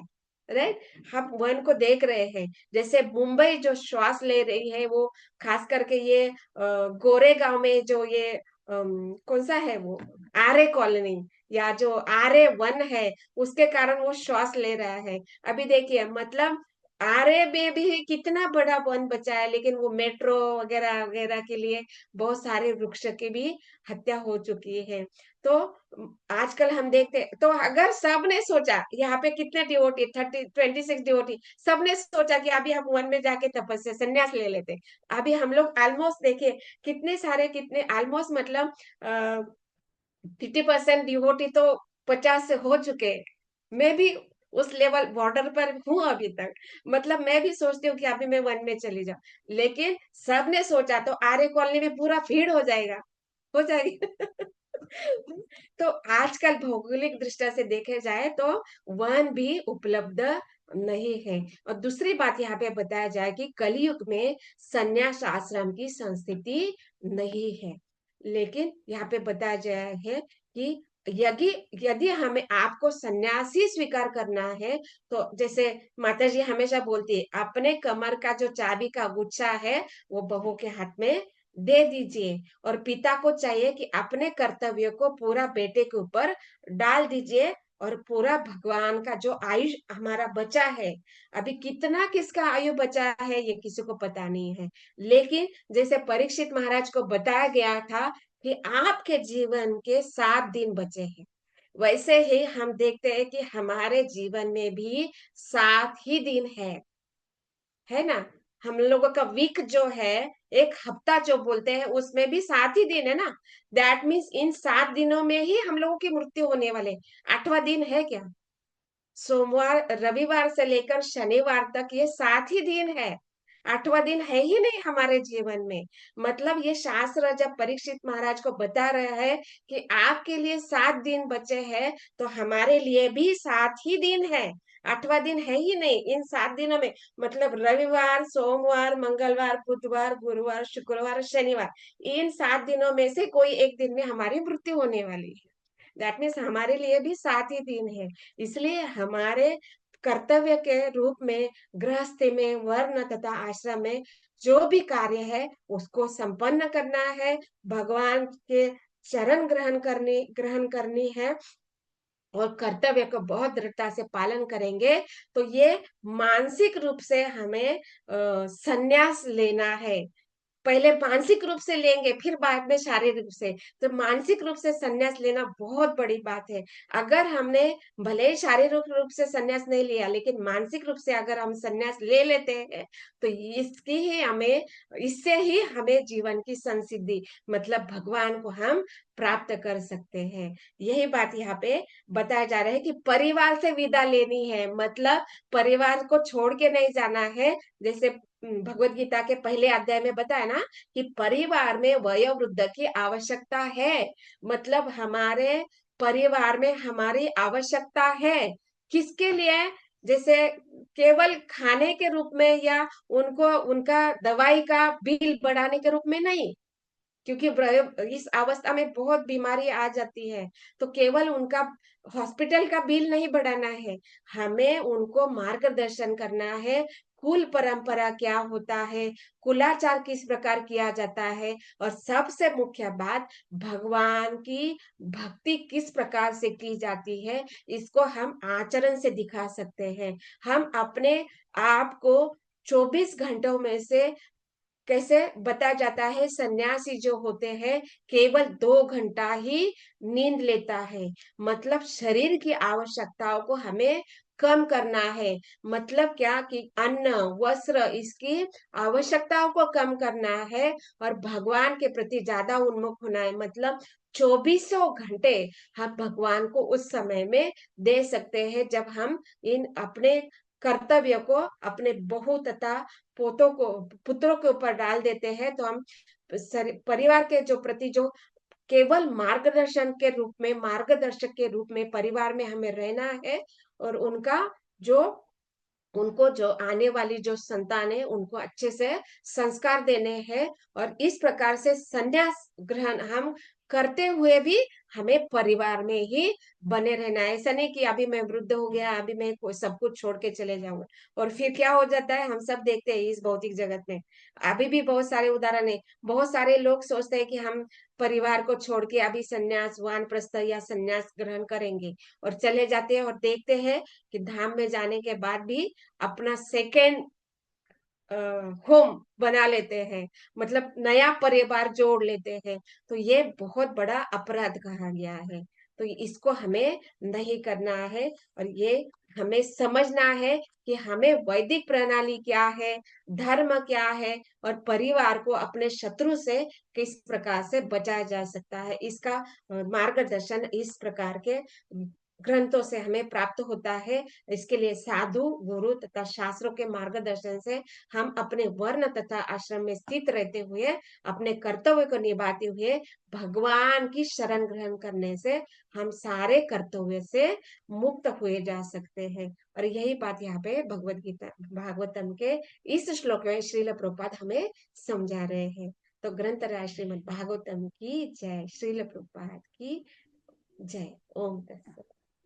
राइट, हम वन को देख रहे हैं। जैसे मुंबई जो श्वास ले रही है वो खास करके ये गोरे गांव में जो ये कौन सा है वो आर्य कॉलोनी या जो आर्य वन है उसके कारण वो श्वास ले रहा है। अभी देखिए मतलब आरे में भी कितना बड़ा वन बचा है, लेकिन वो मेट्रो वगैरह वगैरह के लिए बहुत सारे वृक्ष की भी हत्या हो चुकी है। तो आजकल हम देखते तो अगर सबने सोचा, यहाँ पे कितने डिवोटी 26 डिवोटी, सबने सोचा कि अभी हम वन में जाके तपस्या संन्यास ले लेते। अभी हम लोग ऑलमोस्ट देखिए कितने सारे कितने ऑलमोस्ट मतलब 50% डिवोटी तो 50 से हो चुके। मैं भी उस लेवल बॉर्डर पर हूँ अभी तक। मतलब मैं भी सोचती हूँ कि अभी मैं वन में चली जाऊं, लेकिन सबने सोचा तो आर्य कॉलोनी में पूरा भीड़ हो जाएगा, हो जाएगी। तो आजकल भौगोलिक दृष्टि से देखे जाए तो वन भी उपलब्ध नहीं है। और दूसरी बात यहाँ पे बताया जाए कि कलयुग में संन्यास आश्रम की संस्कृति नहीं है। लेकिन यहाँ पे बताया गया है कि यदि यदि हमें आपको सन्यासी स्वीकार करना है तो जैसे माता जी हमेशा बोलती है अपने कमर का जो चाबी का गुच्छा है वो बहू के हाथ में दे दीजिए। और पिता को चाहिए कि अपने कर्तव्य को पूरा बेटे के ऊपर डाल दीजिए। और पूरा भगवान का जो आयुष हमारा बचा है, अभी कितना किसका आयु बचा है ये किसी को पता नहीं है। लेकिन जैसे परीक्षित महाराज को बताया गया था कि आपके जीवन के 7 दिन बचे हैं, वैसे ही हम देखते हैं कि हमारे जीवन में भी 7 ही दिन है ना। हम लोगों का वीक जो है, एक हफ्ता जो बोलते हैं उसमें भी 7 ही दिन है ना। दैट मीन्स इन 7 दिनों में ही हम लोगों की मृत्यु होने वाले। 8वां दिन है क्या? सोमवार रविवार से लेकर शनिवार तक ये 7 ही दिन है। 8वां दिन है ही नहीं हमारे जीवन में। मतलब ये शास्त्र जब परीक्षित महाराज को बता रहा है कि आपके लिए 7 दिन बचे हैं तो हमारे लिए भी 7 ही दिन है। 8वां दिन है ही नहीं इन 7 दिनों में। मतलब रविवार सोमवार मंगलवार बुधवार गुरुवार शुक्रवार शनिवार, इन 7 दिनों में से कोई एक दिन में हमारी मृत्यु होने वाली है। दैट मीन्स हमारे लिए भी 7 ही दिन है। इसलिए हमारे कर्तव्य के रूप में गृहस्थी में वर्ण तथा आश्रम में जो भी कार्य है उसको संपन्न करना है। भगवान के चरण ग्रहण करनी है और कर्तव्य को बहुत दृढ़ता से पालन करेंगे तो ये मानसिक रूप से हमें संन्यास लेना है। पहले मानसिक रूप से लेंगे, फिर बाद में शारीरिक रूप से। तो मानसिक रूप से संन्यास लेना बहुत बड़ी बात है। अगर हमने भले ही शारीरिक रूप से संन्यास नहीं लिया, लेकिन मानसिक रूप से अगर हम संन्यास ले लेते हैं, तो इससे ही हमें जीवन की संसिद्धि मतलब भगवान को हम प्राप्त कर सकते हैं। यही बात यहाँ पे बताया जा रहा है कि परिवार से विदा लेनी है, मतलब परिवार को छोड़ के नहीं जाना है। जैसे भगवत गीता के पहले अध्याय में बताया ना कि परिवार में वयोवृद्ध की आवश्यकता है, मतलब हमारे परिवार में हमारी आवश्यकता है। किसके लिए? जैसे केवल खाने के रूप में या उनको उनका दवाई का बिल बढ़ाने के रूप में नहीं, क्योंकि इस अवस्था में बहुत बीमारी आ जाती है। तो केवल उनका हॉस्पिटल का बिल नहीं बढ़ाना है, हमें उनको मार्गदर्शन करना है। कुल परंपरा क्या होता है, कुलाचार किस प्रकार किया जाता है, और सबसे मुख्य बात भगवान की भक्ति किस प्रकार से की जाती है, इसको हम आचरण से दिखा सकते हैं। हम अपने आप को 24 घंटों में से कैसे बताया जाता है, सन्यासी जो होते हैं केवल 2 घंटा ही नींद लेता है। मतलब शरीर की आवश्यकताओं को हमें कम करना है। मतलब क्या कि अन्न वस्त्र इसकी आवश्यकताओं को कम करना है, और भगवान के प्रति ज्यादा उन्मुख होना है। मतलब 24 घंटे हम भगवान को उस समय में दे सकते हैं, जब हम इन अपने कर्तव्य को अपने बहू तथा पोतों को पुत्रों के ऊपर डाल देते हैं। तो हम परिवार के जो प्रति जो केवल मार्गदर्शक के रूप में परिवार में हमें रहना है, और जो उनको जो आने वाली जो संतान है उनको अच्छे से संस्कार देने हैं। और इस प्रकार से संन्यास ग्रहण हम करते हुए भी हमें परिवार में ही बने रहना है। ऐसा नहीं कि अभी मैं वृद्ध हो गया, अभी मैं सब कुछ छोड़ के चले जाऊंगा। और फिर क्या हो जाता है, हम सब देखते हैं इस भौतिक जगत में। अभी भी बहुत सारे उदाहरण है। बहुत सारे लोग सोचते हैं कि हम परिवार को छोड़ के अभी संन्यास वानप्रस्थ या संन्यास ग्रहण करेंगे, और चले जाते हैं और देखते हैं कि धाम में जाने के बाद भी अपना सेकेंड होम बना लेते हैं, मतलब नया परिवार जोड़ लेते हैं। तो ये बहुत बड़ा अपराध कहा गया है। तो इसको हमें नहीं करना है, और ये हमें समझना है कि हमें वैदिक प्रणाली क्या है, धर्म क्या है, और परिवार को अपने शत्रु से किस प्रकार से बचाया जा सकता है, इसका मार्गदर्शन इस प्रकार के ग्रंथों से हमें प्राप्त होता है। इसके लिए साधु गुरु तथा शास्त्रों के मार्गदर्शन से हम अपने वर्ण तथा आश्रम में स्थित रहते हुए अपने कर्तव्य को निभाते हुए भगवान की शरण ग्रहण करने से हम सारे कर्तव्य से मुक्त हुए जा सकते हैं। और यही बात यहाँ पे भगवत गीता भागवतम के इस श्लोक में श्रील प्रभुपाद हमें समझा रहे हैं। तो ग्रंथ राज श्रीमद् भागवतम की जय, श्रील प्रभुपाद की जय। ओम तत्सत।